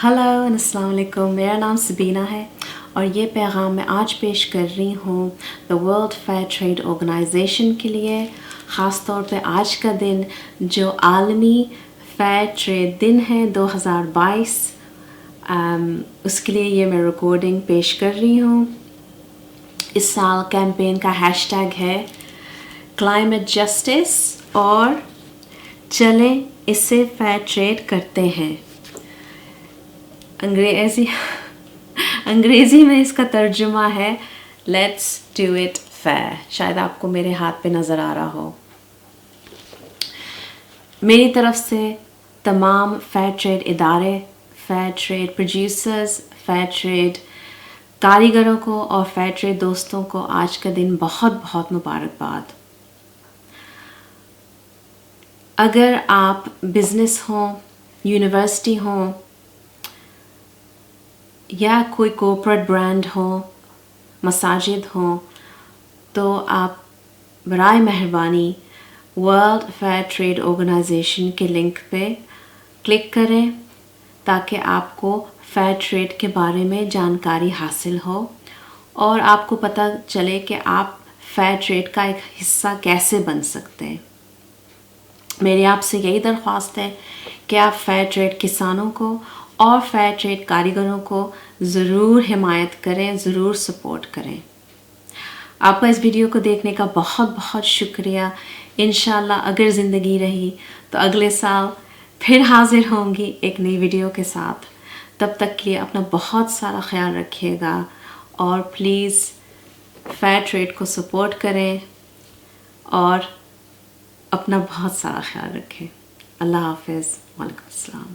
Hello السلام علیکم، میرا نام سبینہ ہے اور یہ پیغام میں آج پیش کر رہی ہوں the World Fair Trade Organization کے لیے، خاص طور پہ آج کا دن جو عالمی فیئر ٹریڈ دن ہے 2022، اس کے لیے یہ میں ریکارڈنگ پیش کر رہی ہوں۔ اس سال کیمپین کا ہیش ٹیگ ہے کلائمیٹ جسٹس اور چلیں اس سے فیئر ٹریڈ کرتے ہیں۔ انگریزی میں اس کا ترجمہ ہے لیٹس ڈو اٹ فیئر، شاید آپ کو میرے ہاتھ پہ نظر آ رہا ہو۔ میری طرف سے تمام فیئر ٹریڈ ادارے، fair trade producers, fair trade کاریگروں کو اور فیئر ٹریڈ دوستوں کو آج کا دن بہت بہت مبارکباد۔ اگر آپ بزنس ہوں، یونیورسٹی ہوں یا کوئی کورپوریٹ برانڈ ہو، مساجد ہوں، تو آپ برائے مہربانی ورلڈ فیئر ٹریڈ آرگنائزیشن کے لنک پہ کلک کریں تاکہ آپ کو فیئر ٹریڈ کے بارے میں جانکاری حاصل ہو اور آپ کو پتہ چلے کہ آپ فیئر ٹریڈ کا ایک حصہ کیسے بن سکتے ہیں۔ میری آپ سے یہی درخواست ہے کہ آپ فیئر ٹریڈ کسانوں کو اور فیئر ٹریڈ کاریگروں کو ضرور حمایت کریں، ضرور سپورٹ کریں۔ آپ کا اس ویڈیو کو دیکھنے کا بہت بہت شکریہ۔ انشاءاللہ اگر زندگی رہی تو اگلے سال پھر حاضر ہوں گی ایک نئی ویڈیو کے ساتھ۔ تب تک کے لیے اپنا بہت سارا خیال رکھیے گا اور پلیز فیئر ٹریڈ کو سپورٹ کریں اور اپنا بہت سارا خیال رکھیں۔ اللہ حافظ، وعلیکم السلام۔